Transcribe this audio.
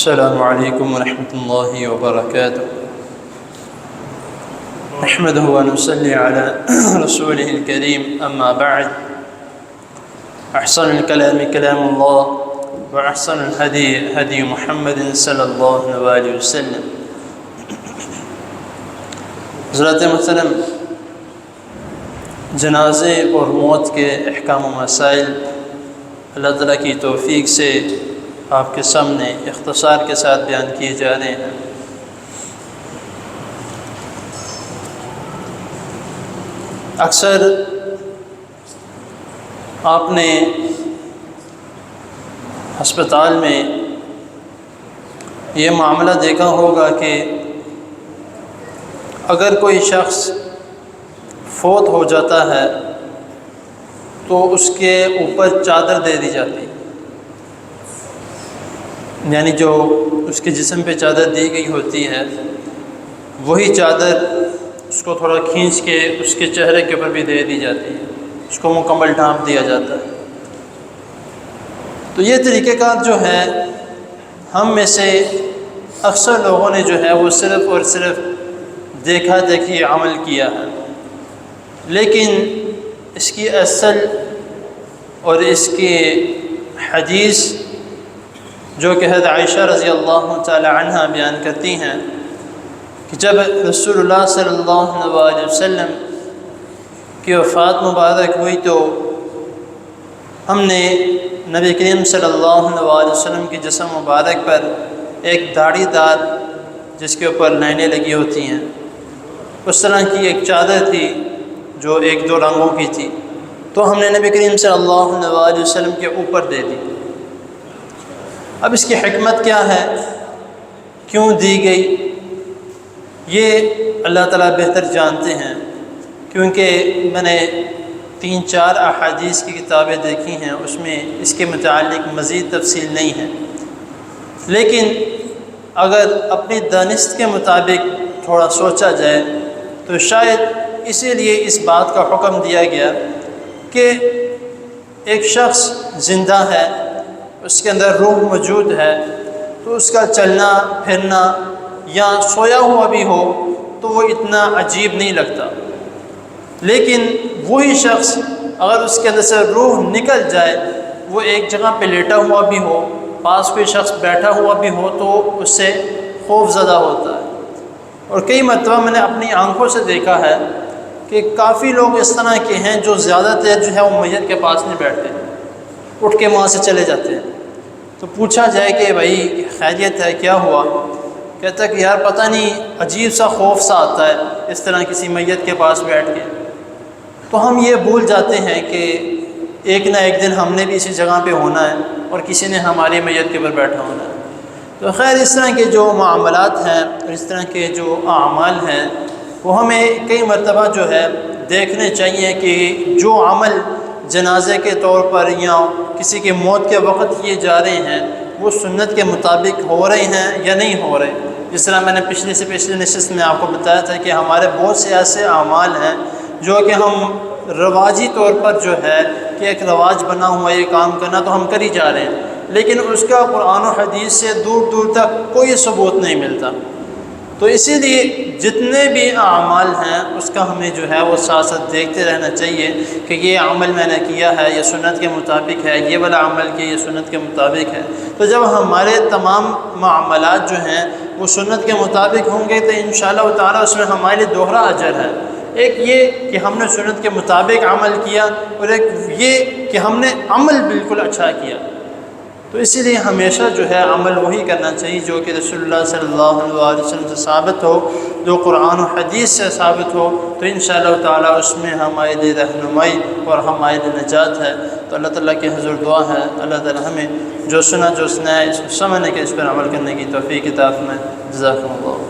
السلام علیکم ورحمۃ اللہ وبرکاتہ نحمده ونصلي على رسوله الكريم اما بعد احسن الكلام كلام الله واحسن الهدي هدي محمد صلی اللہ علیہ وسلم۔ حضرات محترم، جنازے اور موت کے احکام و مسائل اللہ تعالیٰ کی توفیق سے آپ کے سامنے اختصار کے ساتھ بیان کیے جا رہے ہیں۔ اکثر آپ نے ہسپتال میں یہ معاملہ دیکھا ہوگا کہ اگر کوئی شخص فوت ہو جاتا ہے تو اس کے اوپر چادر دے دی جاتی ہے، یعنی جو اس کے جسم پہ چادر دی گئی ہوتی ہے وہی چادر اس کو تھوڑا کھینچ کے اس کے چہرے کے اوپر بھی دے دی جاتی ہے، اس کو مکمل ڈھانپ دیا جاتا ہے۔ تو یہ طریقہ کار جو ہے ہم میں سے اکثر لوگوں نے جو ہے وہ صرف اور صرف دیکھا دیکھی عمل کیا ہے، لیکن اس کی اصل اور اس کی حدیث جو کہ حضرت عائشہ رضی اللہ تعالی عنہ بیان کرتی ہیں کہ جب رسول اللہ صلی اللہ علیہ وسلم کی وفات مبارک ہوئی تو ہم نے نبی کریم صلی اللہ علیہ وسلم کے جسم مبارک پر ایک داڑھی دار جس کے اوپر لائنیں لگی ہوتی ہیں اس طرح کی ایک چادر تھی جو ایک دو رنگوں کی تھی، تو ہم نے نبی کریم صلی اللہ علیہ وسلم کے اوپر دے دی۔ اب اس کی حکمت کیا ہے، کیوں دی گئی، یہ اللہ تعالیٰ بہتر جانتے ہیں، کیونکہ میں نے 3-4 احادیث کی کتابیں دیکھی ہیں، اس میں اس کے متعلق مزید تفصیل نہیں ہے، لیکن اگر اپنی دانست کے مطابق تھوڑا سوچا جائے تو شاید اسی لیے اس بات کا حکم دیا گیا کہ ایک شخص زندہ ہے، اس کے اندر روح موجود ہے، تو اس کا چلنا پھرنا یا سویا ہوا بھی ہو تو وہ اتنا عجیب نہیں لگتا، لیکن وہی شخص اگر اس کے اندر سے روح نکل جائے، وہ ایک جگہ پہ لیٹا ہوا بھی ہو، پاس کوئی شخص بیٹھا ہوا بھی ہو تو اس سے خوف زدہ ہوتا ہے۔ اور کئی مرتبہ میں نے اپنی آنکھوں سے دیکھا ہے کہ کافی لوگ اس طرح کے ہیں جو زیادہ تر جو ہے وہ میت کے پاس نہیں بیٹھتے، اٹھ کے وہاں سے چلے جاتے ہیں۔ تو پوچھا جائے کہ بھائی خیریت ہے، کیا ہوا؟ کہتا ہے کہ یار پتہ نہیں، عجیب سا خوف سا آتا ہے اس طرح کسی میت کے پاس بیٹھ کے۔ تو ہم یہ بھول جاتے ہیں کہ ایک نہ ایک دن ہم نے بھی اسی جگہ پہ ہونا ہے اور کسی نے ہماری میت کے اوپر بیٹھا ہونا ہے۔ تو خیر اس طرح کے جو معاملات ہیں اور اس طرح کے جو اعمال ہیں وہ ہمیں کئی مرتبہ جو ہے دیکھنے چاہیے کہ جو عمل جنازے کے طور پر یا کسی کے موت کے وقت کیے جا رہے ہیں وہ سنت کے مطابق ہو رہے ہیں یا نہیں ہو رہے۔ جس طرح میں نے پچھلی نشست میں آپ کو بتایا تھا کہ ہمارے بہت سے ایسے اعمال ہیں جو کہ ہم رواجی طور پر جو ہے کہ ایک رواج بنا ہوا یہ کام کرنا تو ہم کر ہی جا رہے ہیں، لیکن اس کا قرآن و حدیث سے دور دور تک کوئی ثبوت نہیں ملتا۔ تو اسی لیے جتنے بھی اعمال ہیں اس کا ہمیں جو ہے وہ ساتھ ساتھ دیکھتے رہنا چاہیے کہ یہ عمل میں نے کیا ہے یہ سنت کے مطابق ہے، یہ والا عمل کیا یہ سنت کے مطابق ہے۔ تو جب ہمارے تمام معاملات جو ہیں وہ سنت کے مطابق ہوں گے تو انشاءاللہ تعالیٰ اس میں ہمارے لیے دوہرا اجر ہے، ایک یہ کہ ہم نے سنت کے مطابق عمل کیا اور ایک یہ کہ ہم نے عمل بالکل اچھا کیا۔ تو اسی لیے ہمیشہ جو ہے عمل وہی کرنا چاہیے جو کہ رسول اللہ صلی اللہ علیہ وسلم سے ثابت ہو، جو قرآن و حدیث سے ثابت ہو، تو انشاءاللہ تعالیٰ اس میں ہمارے لیے رہنمائی اور ہمارے لیے نجات ہے۔ تو اللہ تعالیٰ کی حضور دعا ہے اللہ تعالیٰ ہمیں جو سنا ہے اس کو سمجھنے کے اس پر عمل کرنے کی توفیق عطا فرمائے۔ جزاکم اللہ۔